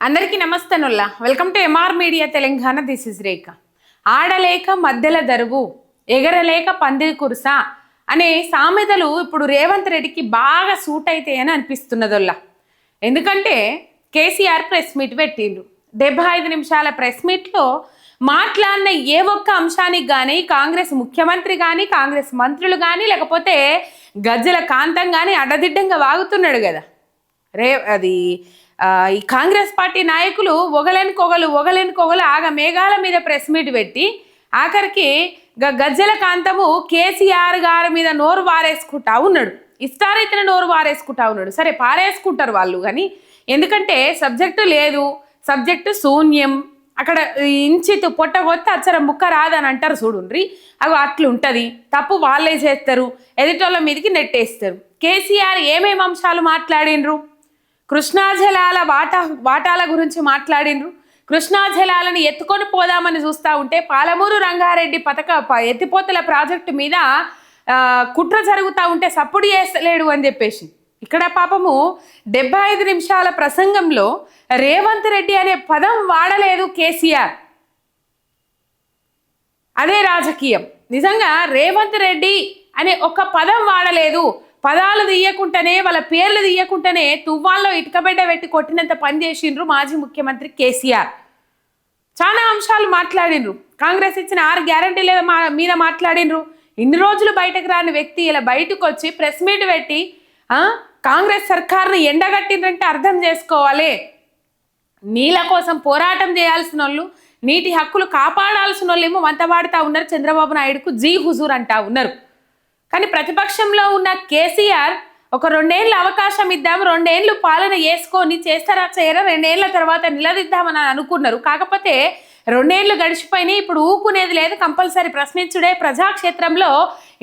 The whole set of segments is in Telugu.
అందరికీ నమస్తేనుల్లా welcome to MR media Telangana. This is Rekha. ఆడలేక మధ్యల దరువు, ఎగరలేక పందిరి కురుస అనే సామెతలు ఇప్పుడు రేవంత్ రెడ్డికి బాగా సూట్ అవుతాయని అనిపిస్తున్నదొల్లా. ఎందుకంటే కేసీఆర్ ప్రెస్ మీట్ పెట్టిండ్రు. 75 నిమిషాల ప్రెస్ మీట్లో మాట్లాడిన ఏ ఒక్క అంశానికి కానీ కాంగ్రెస్ ముఖ్యమంత్రి కానీ కాంగ్రెస్ మంత్రులు కానీ లేకపోతే గజ్జల కాంతం కానీ అడ్డదిడ్డంగా వాగుతున్నాడు కదా. ఈ కాంగ్రెస్ పార్టీ నాయకులు ఒగలెనుకొగలు ఆగ మేఘాల మీద ప్రెస్ మీట్ పెట్టి ఆఖరికి గజ్జల కాంతము కేసీఆర్ గారి మీద నోరు వారేసుకుంటా ఉన్నాడు. ఇష్టారైతే నోరు వారేసుకుంటా ఉన్నాడు. సరే పారేసుకుంటారు వాళ్ళు, కానీ ఎందుకంటే సబ్జెక్టు లేదు, సబ్జెక్టు శూన్యం. అక్కడ ఇంచితు పొట్టగొత్త అచ్చర ముక్క రాదని అంటారు చూడుండ్రి. అవి అట్లుంటుంది. తప్పు వాళ్ళే చేస్తారు, ఎదుటోళ్ళ మీదకి నెట్టేస్తారు. కేసీఆర్ ఏమేమి అంశాలు మాట్లాడిండ్రు? కృష్ణా జలాల వాటాల గురించి మాట్లాడిండ్రు. కృష్ణా జలాలను ఎత్తుకొని పోదామని చూస్తూ ఉంటే పాలమూరు రంగారెడ్డి ఎత్తిపోతల ప్రాజెక్టు మీద కుట్ర జరుగుతూ ఉంటే సప్పుడు చేస్తలేడు అని చెప్పేసి ఇక్కడ పాపము 75 నిమిషాల ప్రసంగంలో రేవంత్ రెడ్డి అనే పదం వాడలేదు కేసీఆర్. అదే రాజకీయం. నిజంగా రేవంత్ రెడ్డి అనే ఒక పదం వాడలేదు. పదాలు తీయకుండానే వాళ్ళ పేర్లు తీయకుండానే తువ్వాల్లో ఇటుకబెడ్డ పెట్టి కొట్టినంత పని చేసిండ్రు మాజీ ముఖ్యమంత్రి కేసీఆర్. చాలా అంశాలు మాట్లాడిండ్రు. కాంగ్రెస్ ఇచ్చిన 6 గ్యారంటీల మీద మాట్లాడిండ్రు. ఇన్ని రోజులు బయటకు రాని వ్యక్తి ఇలా బయటకు వచ్చి ప్రెస్ మీట్ పెట్టి కాంగ్రెస్ సర్కార్ని ఎండగట్టిందంటే అర్థం చేసుకోవాలి. నీళ్ళ కోసం పోరాటం చేయాల్సిన వాళ్ళు, నీటి హక్కులు కాపాడాల్సిన వాళ్ళు ఏమో వంతవాడుతూ ఉన్నారు. చంద్రబాబు నాయుడుకు జీ హుజూర్ అంటా ఉన్నారు. కానీ ప్రతిపక్షంలో ఉన్న కేసీఆర్ ఒక 2 ఏళ్ళ అవకాశం ఇద్దాం, 2 ఏళ్ళు పాలన చేసుకొని చేస్తారా చేయరా, 2 ఏళ్ల తర్వాత నిలదీద్దామని అనుకున్నారు. కాకపోతే 2 ఏళ్ళు గడిచిపోయినాయి. ఇప్పుడు ఊకునేది లేదు, కంపల్సరీ ప్రశ్నించుడే, ప్రజాక్షేత్రంలో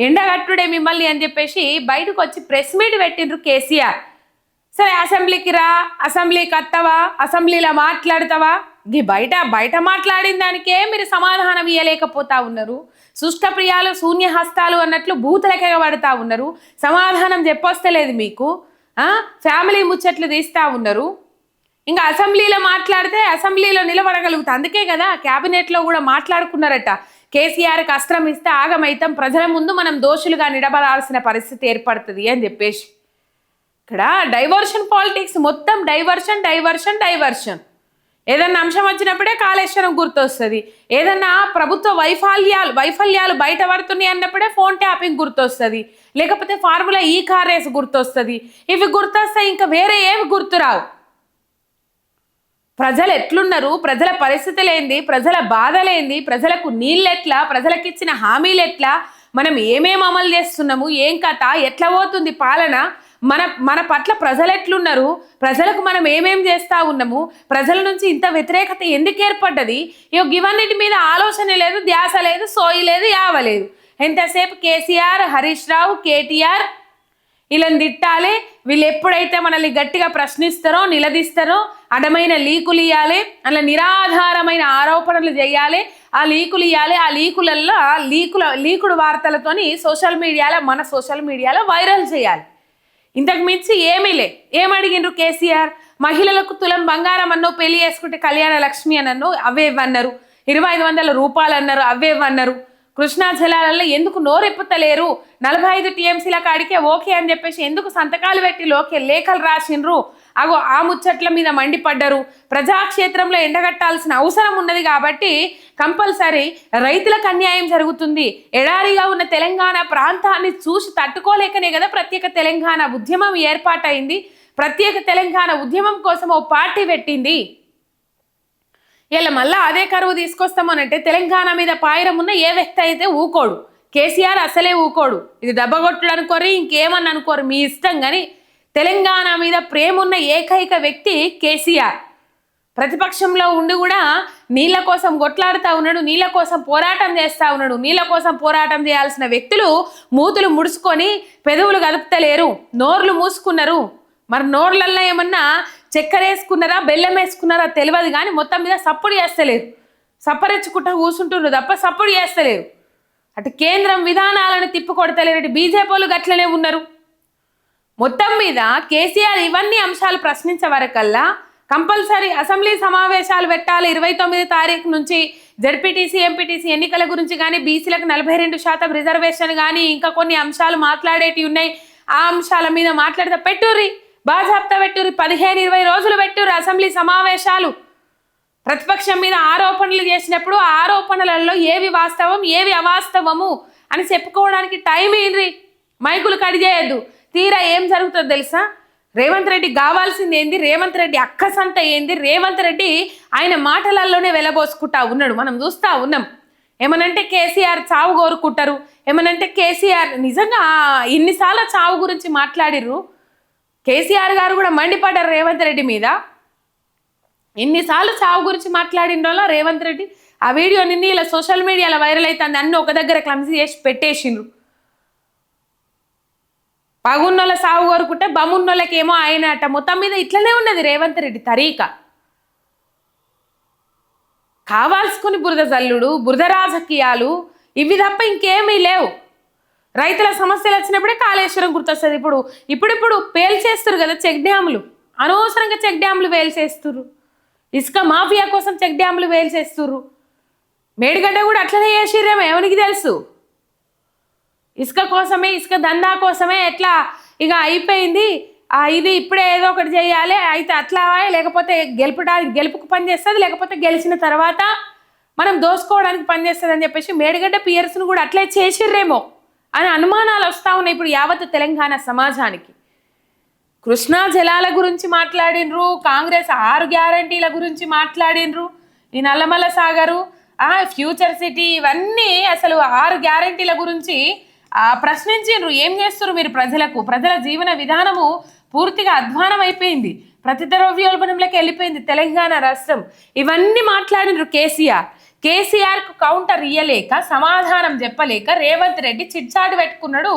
ఎండగట్టుడే మిమ్మల్ని అని చెప్పేసి బయటకు వచ్చి ప్రెస్ మీట్ పెట్టిండ్రు కేసీఆర్. సరే అసెంబ్లీకి రా, అసెంబ్లీకి వస్తావా, అసెంబ్లీలో మాట్లాడతావా? బయట మాట్లాడిన దానికే మీరు సమాధానం ఇవ్వలేకపోతా ఉన్నారు. సుష్టప్రియాలు శూన్య హస్తాలు అన్నట్లు బూతులకే పడుతూ ఉన్నారు. సమాధానం చెప్పొస్తలేదు మీకు. ఫ్యామిలీ ముచ్చట్లు తీస్తూ ఉన్నారు. ఇంకా అసెంబ్లీలో మాట్లాడితే అసెంబ్లీలో నిలబడగలుగుతా. అందుకే కదా క్యాబినెట్లో కూడా మాట్లాడుకున్నారట, కేసీఆర్కి అస్త్రం ఇస్తే ఆగమైతం, ప్రజల ముందు మనం దోషులుగా నిలబడాల్సిన పరిస్థితి ఏర్పడుతుంది అని చెప్పేసి ఇక్కడ డైవర్షన్ పాలిటిక్స్, మొత్తం డైవర్షన్. ఏదన్నా అంశం వచ్చినప్పుడే కాళేశ్వరం గుర్తొస్తుంది. ఏదన్నా ప్రభుత్వ వైఫల్యాలు బయటపడుతున్నాయి అన్నప్పుడే ఫోన్ ట్యాపింగ్ గుర్తొస్తుంది. లేకపోతే ఫార్ములా ఈ కార్ రేస్ గుర్తొస్తుంది. ఇవి గుర్తొస్తాయి, ఇంకా వేరే ఏమి గుర్తురావు. ప్రజలు ఎట్లున్నారు, ప్రజల పరిస్థితులు ఏంది, ప్రజల బాధలేంది, ప్రజలకు నీళ్ళెట్లా, ప్రజలకు ఇచ్చిన హామీలు ఎట్లా, మనం ఏమేమి అమలు చేస్తున్నాము, ఏం కథ, ఎట్లా పోతుంది పాలన, మన పట్ల ప్రజలు ఎట్లున్నారు, ప్రజలకు మనం ఏమేం చేస్తూ ఉన్నాము, ప్రజల నుంచి ఇంత వ్యతిరేకత ఎందుకు ఏర్పడ్డది, ఇవన్నిటి మీద ఆలోచన లేదు, ధ్యాస లేదు, సోయి లేదు, యావలేదు. ఎంతసేపు కేసీఆర్, హరీష్ రావు, కేటీఆర్ వీళ్ళని తిట్టాలి. వీళ్ళు ఎప్పుడైతే మనల్ని గట్టిగా ప్రశ్నిస్తారో, నిలదీస్తారో అడమైన లీకులు ఇవ్వాలి, అలా నిరాధారమైన ఆరోపణలు చేయాలి, ఆ లీకులు ఇవ్వాలి. ఆ లీకులలో లీకుడు వార్తలతోని మన సోషల్ మీడియాలో వైరల్ చేయాలి. ఇంతకు మించి ఏమడిగిండ్రు కేసీఆర్? మహిళలకు తులం బంగారం అన్నో, పెళ్లి చేసుకుంటే కళ్యాణ లక్ష్మి అనన్నో, అవేవన్నారు. 2500 రూపాయలు అన్నారు, అవేవన్నారు. కృష్ణా జలాలలో ఎందుకు నోరెప్పుతలేరు? 45 టీఎంసీల కాడికే ఓకే అని చెప్పేసి ఎందుకు సంతకాలు పెట్టి లేఖలు రాసిండ్రు? ఆ ముచ్చట్ల మీద మండిపడ్డరు. ప్రజాక్షేత్రంలో ఎండగట్టాల్సిన అవసరం ఉన్నది కాబట్టి కంపల్సరీ రైతులకు అన్యాయం జరుగుతుంది. ఎడారిగా ఉన్న తెలంగాణ ప్రాంతాన్ని చూసి తట్టుకోలేకనే కదా ప్రత్యేక తెలంగాణ ఉద్యమం ఏర్పాటైంది. ప్రత్యేక తెలంగాణ ఉద్యమం కోసం ఓ పార్టీ పెట్టింది. ఇలా మళ్ళీ అదే కరువు తీసుకొస్తామనంటే తెలంగాణ మీద పాయిరం ఉన్న ఏ వ్యక్తి అయితే ఊకోడు. కేసీఆర్ అసలే ఊకోడు. ఇది దెబ్బగొట్టుడు అనుకోరు, ఇంకేమని అనుకోరు, మీ ఇష్టం. కానీ తెలంగాణ మీద ప్రేమ ఉన్న ఏకైక వ్యక్తి కేసీఆర్. ప్రతిపక్షంలో ఉండి కూడా నీళ్ళ కోసం కొట్లాడుతూ ఉన్నాడు, నీళ్ళ కోసం పోరాటం చేస్తూ ఉన్నాడు. నీళ్ళ కోసం పోరాటం చేయాల్సిన వ్యక్తులు మూతులు ముడుచుకొని పెదవులు కదుపుతలేరు, నోర్లు మూసుకున్నారు. మరి నోర్లల్లో ఏమన్నా చక్కెర వేసుకున్నారా, బెల్లం వేసుకున్నారా తెలియదు, కానీ మొత్తం మీద సప్పుడు చేస్తలేరు. సప్పరెచ్చుకుంటూ కూర్చుంటున్నారు తప్ప సప్పుడు చేస్తలేరు. అటు కేంద్రం విధానాలను తిప్పికొడతలేరు, అటు బీజేపీలు గట్లనే ఉన్నారు. మొత్తం మీద కేసీఆర్ ఇవన్నీ అంశాలు ప్రశ్నించే వరకల్లా కంపల్సరీ అసెంబ్లీ సమావేశాలు పెట్టాలి 29 తారీఖు నుంచి. జడ్పీటీసీ ఎంపీటీసీ ఎన్నికల గురించి కానీ, బీసీలకు 42% రిజర్వేషన్ కానీ, ఇంకా కొన్ని అంశాలు మాట్లాడేటివి ఉన్నాయి. ఆ అంశాల మీద మాట్లాడితే పెట్టుర్రి, బాజాప్తా పెట్టుర్రి, 15-20 రోజులు పెట్టుర్రి అసెంబ్లీ సమావేశాలు. ప్రతిపక్షం మీద ఆరోపణలు చేసినప్పుడు ఆ ఆరోపణలలో ఏవి వాస్తవం ఏవి అవాస్తవము అని చెప్పుకోవడానికి టైం ఏంది. మైకులు కట్ చేయొద్దు. తీరా ఏం జరుగుతుందో తెలుసా? రేవంత్ రెడ్డి కావాల్సింది ఏంది, రేవంత్ రెడ్డి అక్కసంత ఏంది, రేవంత్ రెడ్డి ఆయన మాటలలోనే వెలబోసుకుంటా ఉన్నాడు. మనం చూస్తూ ఉన్నాం. ఏమనంటే కేసీఆర్ చావు కోరుకుంటారు, ఏమనంటే కేసీఆర్ నిజంగా ఇన్నిసార్లు చావు గురించి మాట్లాడిర్రు. కేసీఆర్ గారు కూడా మండిపడ్డారు రేవంత్ రెడ్డి మీద. ఎన్నిసార్లు చావు గురించి మాట్లాడిండ్రో రేవంత్ రెడ్డి. ఆ వీడియో నిన్న ఇలా సోషల్ మీడియాలో వైరల్ అవుతుంది. అన్ని ఒక దగ్గర క్లమ్సీ చేసి పెట్టేసిండ్రు. పగున్నోళ్ళ సాగు కోరుకుంటే బమున్నోళ్ళకేమో ఆయన అట. మొత్తం మీద ఇట్లనే ఉన్నది రేవంత్ రెడ్డి తరీక. కావాల్సుకుని బురద జల్లుడు, బురద రాజకీయాలు ఇవి తప్ప ఇంకేమీ లేవు. రైతుల సమస్యలు వచ్చినప్పుడే కాళేశ్వరం గుర్తొస్తుంది. ఇప్పుడు పేల్చేస్తారు కదా చెక్ డ్యాములు, అనవసరంగా చెక్ డ్యాములు వేల్చేస్తున్నారు. ఇసుక మాఫియా కోసం చెక్ డ్యాములు వేల్చేస్తున్నారు. మేడిగడ్డ కూడా అట్లనే చేసిర్రేమో ఎవరికి తెలుసు. ఇసుక కోసమే, ఇసుక దందా కోసమే ఎట్లా ఇక అయిపోయింది. ఇది ఇప్పుడే ఏదో ఒకటి చేయాలి, అయితే అట్లా లేకపోతే గెలుపుకు పనిచేస్తుంది, లేకపోతే గెలిచిన తర్వాత మనం దోసుకోవడానికి పనిచేస్తుంది అని చెప్పేసి మేడిగడ్డ పియర్స్ను కూడా అట్లే చేసిర్రేమో అని అనుమానాలు వస్తూ ఉన్నాయి ఇప్పుడు యావత్ తెలంగాణ సమాజానికి. కృష్ణా జలాల గురించి మాట్లాడినరు, కాంగ్రెస్ 6 గ్యారంటీల గురించి మాట్లాడినరు, ఈ నల్లమల్ల సాగరు, ఫ్యూచర్ సిటీ, ఇవన్నీ అసలు 6 గ్యారంటీల గురించి ప్రశ్నించిండ్రు. ఏం చేస్తారు మీరు? ప్రజల జీవన విధానము పూర్తిగా అధ్వానం అయిపోయింది, ప్రతిద్రవ్యోల్బణంలోకి వెళ్ళిపోయింది తెలంగాణ రాష్ట్రం. ఇవన్నీ మాట్లాడినరు కేసీఆర్కు కౌంటర్ ఇయ్యలేక, సమాధానం చెప్పలేక రేవంత్ రెడ్డి చిట్చాటు పెట్టుకున్నాడు.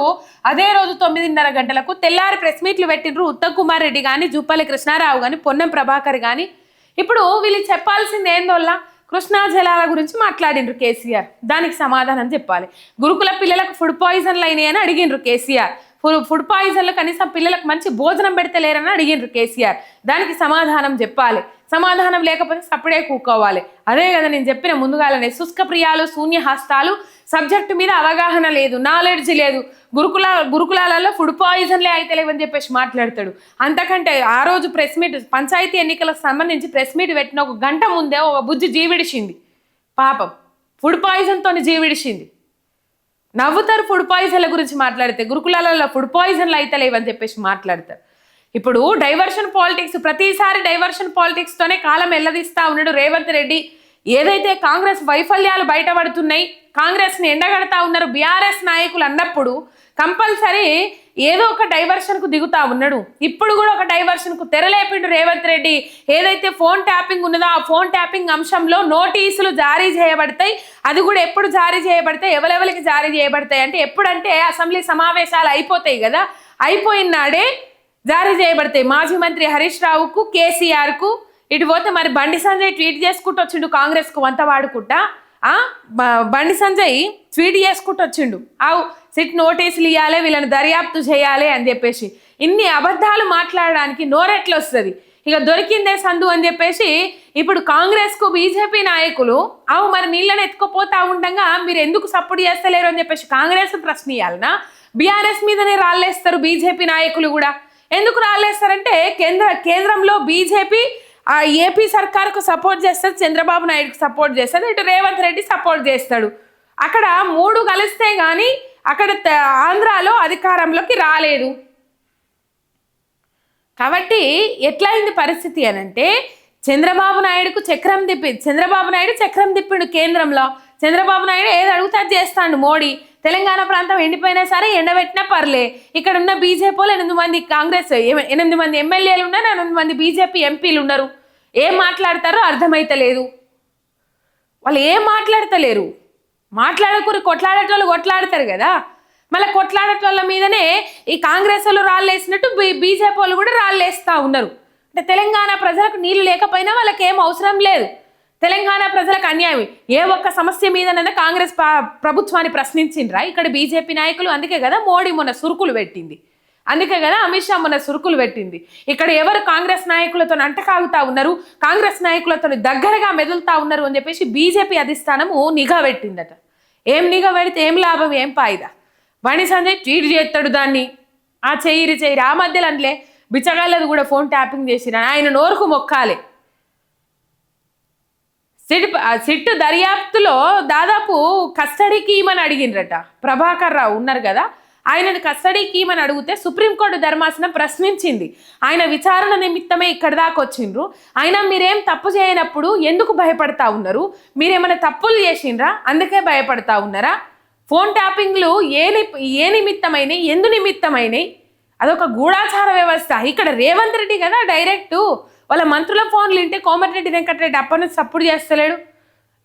అదే రోజు 9:30 గంటలకు తెల్లారి ప్రెస్ మీట్లు పెట్టినరు ఉత్తమ్ కుమార్ రెడ్డి కానీ, జూపల్లి కృష్ణారావు కానీ, పొన్నం ప్రభాకర్ కానీ. ఇప్పుడు వీళ్ళు చెప్పాల్సింది ఏందోల్లా కృష్ణా జలాల గురించి మాట్లాడిండ్రు కేసీఆర్, దానికి సమాధానం చెప్పాలి. గురుకుల పిల్లలకు ఫుడ్ పాయిజన్లు అయినాయి అని అడిగిండ్రు కేసీఆర్. ఫుడ్ పాయిజన్లు కనీసం పిల్లలకు మంచి భోజనం పెడతలేరని అడిగిండ్రు కేసీఆర్, దానికి సమాధానం చెప్పాలి. సమాధానం లేకపోతే సప్పుడే కూకోవాలి. అదే కదా నేను చెప్పిన ముందుగాలనే, శుష్క ప్రియాలు, శూన్య హస్తాలు, సబ్జెక్టు మీద అవగాహన లేదు, నాలెడ్జ్ లేదు. గురుకులాలలో ఫుడ్ పాయిజన్లే అయితే లేవని చెప్పేసి మాట్లాడతాడు. అంతకంటే ఆ రోజు ప్రెస్ మీట్, పంచాయతీ ఎన్నికలకు సంబంధించి ప్రెస్ మీట్ పెట్టిన 1 గంట ముందే ఒక బుజ్జి జీవిడిచింది. పాపం ఫుడ్ పాయిజన్తో జీవిడిచింది. నవ్వుతారు ఫుడ్ పాయిజన్ల గురించి మాట్లాడితే, గురుకులాలలో ఫుడ్ పాయిజన్లు అయితే లేవని చెప్పేసి మాట్లాడతారు. ఇప్పుడు డైవర్షన్ పాలిటిక్స్, ప్రతిసారి డైవర్షన్ పాలిటిక్స్తోనే కాలం ఎల్లదీస్తా ఉన్నాడు రేవంత్ రెడ్డి. ఏదైతే కాంగ్రెస్ వైఫల్యాలు బయటపడుతున్నాయి, కాంగ్రెస్ని ఎండగడతా ఉన్నారు బీఆర్ఎస్ నాయకులు అన్నప్పుడు కంపల్సరీ ఏదో ఒక డైవర్షన్కు దిగుతా ఉన్నాడు. ఇప్పుడు కూడా ఒక డైవర్షన్కు తెరలేపిండు రేవంత్ రెడ్డి. ఏదైతే ఫోన్ ట్యాపింగ్ ఉన్నదో ఆ ఫోన్ ట్యాపింగ్ అంశంలో నోటీసులు జారీ చేయబడతాయి. అది కూడా ఎప్పుడు జారీ చేయబడతాయి, ఎవరెవరికి జారీ చేయబడతాయి అంటే ఎప్పుడంటే అసెంబ్లీ సమావేశాలు అయిపోతాయి కదా, అయిపోయిన నాడే జారీ చేయబడతాయి. మాజీ మంత్రి హరీష్ రావుకు, కేసీఆర్కు. ఇటు పోతే మరి బండి సంజయ్ ట్వీట్ చేసుకుంటూ వచ్చిండు కాంగ్రెస్కు వంత వాడుకుంటా. బండి సంజయ్ ట్వీట్ చేసుకుంటూ వచ్చిండు, సిట్ నోటీసులు ఇవ్వాలి, వీళ్ళని దర్యాప్తు చేయాలి అని చెప్పేసి. ఇన్ని అబద్ధాలు మాట్లాడడానికి నోరెట్లు వస్తుంది. ఇక దొరికిందే సందు అని చెప్పేసి ఇప్పుడు కాంగ్రెస్కు బీజేపీ నాయకులు మరి నీళ్ళని ఎత్తుకుపోతా ఉండగా మీరు ఎందుకు సపోర్ట్ చేస్తలేరు అని చెప్పేసి కాంగ్రెస్ ప్రశ్న ఇవ్వాలనా? బీఆర్ఎస్ మీదనే రాళ్ళేస్తారు బీజేపీ నాయకులు కూడా. ఎందుకు రాళ్ళేస్తారంటే కేంద్రంలో బీజేపీ ఏపీ సర్కార్కు సపోర్ట్ చేస్తుంది, చంద్రబాబు నాయుడుకు సపోర్ట్ చేస్తుంది, ఇటు రేవంత్ రెడ్డి సపోర్ట్ చేస్తాడు. అక్కడ 3 కలిస్తే కానీ అక్కడ ఆంధ్రాలో అధికారంలోకి రాలేదు. కాబట్టి ఎట్లయింది పరిస్థితి అని అంటే చంద్రబాబు నాయుడు చక్రం తిప్పిండు కేంద్రంలో. చంద్రబాబు నాయుడు ఏది అడుగుతా చేస్తాడు మోడీ. తెలంగాణ ప్రాంతం ఎండిపోయినా సరే ఎండబెట్టినా పర్లే. ఇక్కడ ఉన్న బీజేపీలో 8 మంది కాంగ్రెస్, 8 మంది ఎమ్మెల్యేలు ఉన్నారు, 8 మంది బీజేపీ ఎంపీలు ఉన్నారు. ఏం మాట్లాడతారో అర్థమైతలేదు. వాళ్ళు ఏం మాట్లాడతలేరు. మాట్లాడకూరి కొట్లాడేటోళ్ళు కొట్లాడతారు కదా, మళ్ళీ కొట్లాడేటోళ్ళ మీదనే ఈ కాంగ్రెస్ వాళ్ళు రాళ్ళేసినట్టు బీజేపీ వాళ్ళు కూడా రాళ్ళేస్తూ ఉన్నారు. అంటే తెలంగాణ ప్రజలకు నీళ్ళు లేకపోయినా వాళ్ళకి ఏం అవసరం లేదు. తెలంగాణ ప్రజలకు అన్యాయం ఏ ఒక్క సమస్య మీదనైనా కాంగ్రెస్ ప్రభుత్వాన్ని ప్రశ్నించిండ్రా ఇక్కడ బీజేపీ నాయకులు? అందుకే కదా మోడీ మొన్న సురుకులు పెట్టింది. అందుకే కదా అమిత్ షా మొన్న సురుకులు పెట్టింది. ఇక్కడ ఎవరు కాంగ్రెస్ నాయకులతో అంటకాగుతా ఉన్నారు, కాంగ్రెస్ నాయకులతో దగ్గరగా మెదులుతా ఉన్నారు అని చెప్పేసి బీజేపీ అధిష్టానము నిఘా పెట్టిందట. ఏం నిఘా పెడితే ఏం లాభం, ఏం ఫాయిదా? బండి సంజయ్ ట్వీట్ చేస్తాడు దాన్ని, ఆ చెయ్యిరి ఆ మధ్యలో అంట్లే బిచ్చగాళ్ళది కూడా ఫోన్ ట్యాపింగ్ చేసిరా, ఆయన నోరుకు మొక్కాలి. సిట్ దర్యాప్తులో దాదాపు కస్టడీకి ఇమని అడిగిండ్రట. ప్రభాకర్ రావు ఉన్నారు కదా, ఆయనను కస్టడీకి ఇమని అడిగితే సుప్రీంకోర్టు ధర్మాసనం ప్రశ్నించింది. ఆయన విచారణ నిమిత్తమే ఇక్కడి దాకా వచ్చిండ్రు, అయినా మీరేం తప్పు చేయనప్పుడు ఎందుకు భయపడతా ఉన్నారు? మీరేమైనా తప్పులు చేసిండ్రా అందుకే భయపడతా ఉన్నారా? ఫోన్ ట్యాపింగ్లు ఏ నిమిత్తమైనవి, ఎందు నిమిత్తమైనవి? అదొక గూఢాచార వ్యవస్థ. ఇక్కడ రేవంత్ రెడ్డి కదా డైరెక్టు వాళ్ళ మంత్రుల ఫోన్లు వింటే కోమటిరెడ్డి వెంకటరెడ్డి అప్పటి నుంచి సప్పుడు చేస్తలేడు.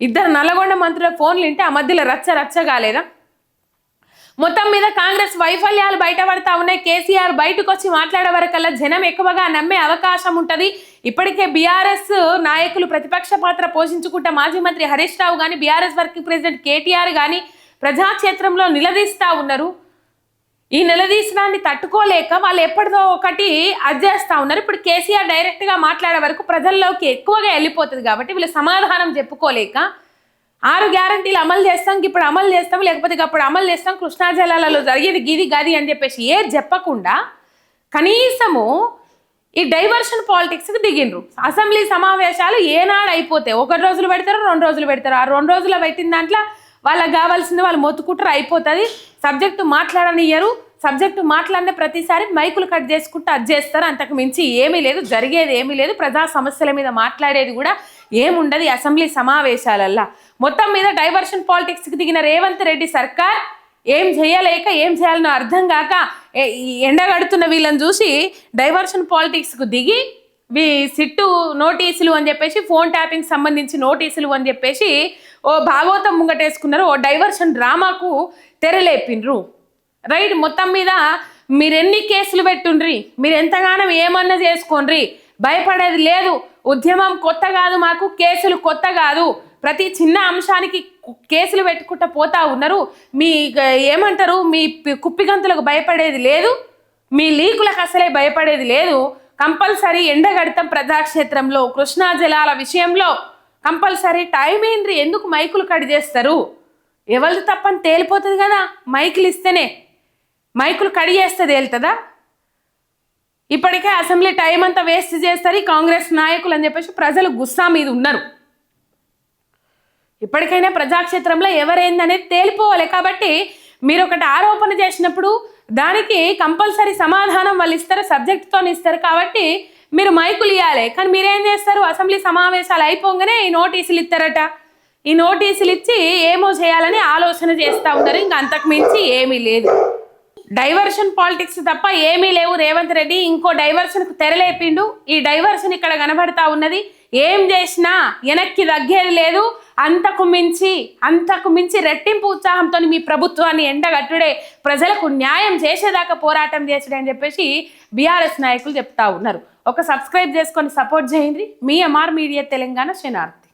ఇద్దరు నల్లగొండ మంత్రుల ఫోన్లు వింటే ఆ మధ్యలో రచ్చ కాలేదా? మొత్తం మీద కాంగ్రెస్ వైఫల్యాలు బయటపడతా ఉన్నాయి. కేసీఆర్ బయటకు వచ్చి మాట్లాడే వరకల్లా జనం ఎక్కువగా నమ్మే అవకాశం ఉంటుంది. ఇప్పటికే బీఆర్ఎస్ నాయకులు ప్రతిపక్ష పాత్ర పోషించుకుంటే మాజీ మంత్రి హరీష్ రావు కానీ, బీఆర్ఎస్ వర్కింగ్ ప్రెసిడెంట్ కేటీఆర్ కానీ ప్రజాక్షేత్రంలో నిలదీస్తూ ఉన్నారు. ఈ నిలదీసడాన్ని తట్టుకోలేక వాళ్ళు ఎప్పటిదో ఒకటి అడ్జేస్తూ ఉన్నారు. ఇప్పుడు కేసీఆర్ డైరెక్ట్గా మాట్లాడే వరకు ప్రజల్లోకి ఎక్కువగా వెళ్ళిపోతుంది కాబట్టి వీళ్ళు సమాధానం చెప్పుకోలేక 6 గ్యారంటీలు అమలు చేస్తాం, ఇప్పుడు అమలు చేస్తాం, లేకపోతే అప్పుడు అమలు చేస్తాం, కృష్ణా జలాలలో జరిగేది గిది గది అని చెప్పేసి ఏది చెప్పకుండా కనీసము ఈ డైవర్షన్ పాలిటిక్స్కి దిగిండ్రు. అసెంబ్లీ సమావేశాలు ఏనాడు అయిపోతాయి, 1 రోజులు పెడతారు, 2 రోజులు పెడతారు. ఆ 2 రోజులు పెట్టిన దాంట్లో వాళ్ళకి కావాల్సింది వాళ్ళు మొత్తుకుంటారు, అయిపోతుంది. సబ్జెక్టు మాట్లాడనియ్యరు, సబ్జెక్టు మాట్లాడిన ప్రతిసారి మైకులు కట్ చేసుకుంటూ అడ్జేస్తారు. అంతకు మించి ఏమీ లేదు, జరిగేది ఏమీ లేదు. ప్రజా సమస్యల మీద మాట్లాడేది కూడా ఏముండదు అసెంబ్లీ సమావేశాలల్లా. మొత్తం మీద డైవర్షన్ పాలిటిక్స్కి దిగిన రేవంత్ రెడ్డి సర్కార్ ఏం చేయలేక ఏం చేయాలనో అర్థం కాక ఎండగడుతున్న వీళ్ళని చూసి డైవర్షన్ పాలిటిక్స్కు దిగి సిట్టు నోటీసులు అని చెప్పేసి, ఫోన్ ట్యాపింగ్ సంబంధించి నోటీసులు అని చెప్పేసి ఓ భాగవతం ముంగటేసుకున్నారు. ఓ డైవర్షన్ డ్రామాకు తెరలేపిండ్రు. రైట్, మొత్తం మీద మీరు ఎన్ని కేసులు పెట్టుండ్రి, మీరు ఎంతగానో ఏమన్నా చేసుకోండ్రి, భయపడేది లేదు. ఉద్యమం కొత్త కాదు, మాకు కేసులు కొత్త కాదు. ప్రతి చిన్న అంశానికి కేసులు పెట్టుకుంటూ పోతా ఉన్నారు. మీ ఏమంటారు, మీ కుప్పిగంతులకు భయపడేది లేదు, మీ లీకులకు అసలే భయపడేది లేదు. కంపల్సరీ ఎండగడతాం ప్రజాక్షేత్రంలో. కృష్ణా జలాల విషయంలో కంపల్సరీ టైం ఏంద్రి, ఎందుకు మైకులు కట్ చేస్తారు? ఎవరిది తప్పని తేలిపోతుంది కదా, మైకులు ఇస్తేనే. మైకులు కట్ చేస్తే తేలుతుందా? ఇప్పటికే అసెంబ్లీ టైం అంతా వేస్ట్ చేస్తారు ఈ కాంగ్రెస్ నాయకులు అని చెప్పేసి ప్రజలు గుస్సా మీద ఉన్నారు. ఇప్పటికైనా ప్రజాక్షేత్రంలో ఎవరైందనేది తేలిపోవాలి. కాబట్టి మీరు ఒకటి ఆరోపణ చేసినప్పుడు దానికి కంపల్సరీ సమాధానం వాళ్ళు ఇస్తారు, సబ్జెక్ట్తో ఇస్తారు. కాబట్టి మీరు మైకులు ఇవ్వాలి. కానీ మీరేం చేస్తారు, అసెంబ్లీ సమావేశాలు అయిపోగానే ఈ నోటీసులు ఇస్తారట. ఈ నోటీసులు ఇచ్చి ఏమో చేయాలని ఆలోచన చేస్తూ ఉంటారు. ఇంకా అంతకు మించి ఏమీ లేదు. డైవర్షన్ పాలిటిక్స్ తప్ప ఏమీ లేవు. రేవంత్ రెడ్డి ఇంకో డైవర్షన్కు తెరలేపిండు. ఈ డైవర్షన్ ఇక్కడ కనబడతా ఉన్నది. ఏం చేసినా వెనక్కి తగ్గేది లేదు. అంతకు మించి రెట్టింపు ఉత్సాహంతో మీ ప్రభుత్వాన్ని ఎండగట్టుడే, ప్రజలకు న్యాయం చేసేదాకా పోరాటం చేసడే అని చెప్పేసి బీఆర్ఎస్ నాయకులు చెప్తా ఉన్నారు. ఒక సబ్స్క్రైబ్ చేసుకొని సపోర్ట్ చేయండి. మీ ఎంఆర్ మీడియా తెలంగాణ శనార్థి.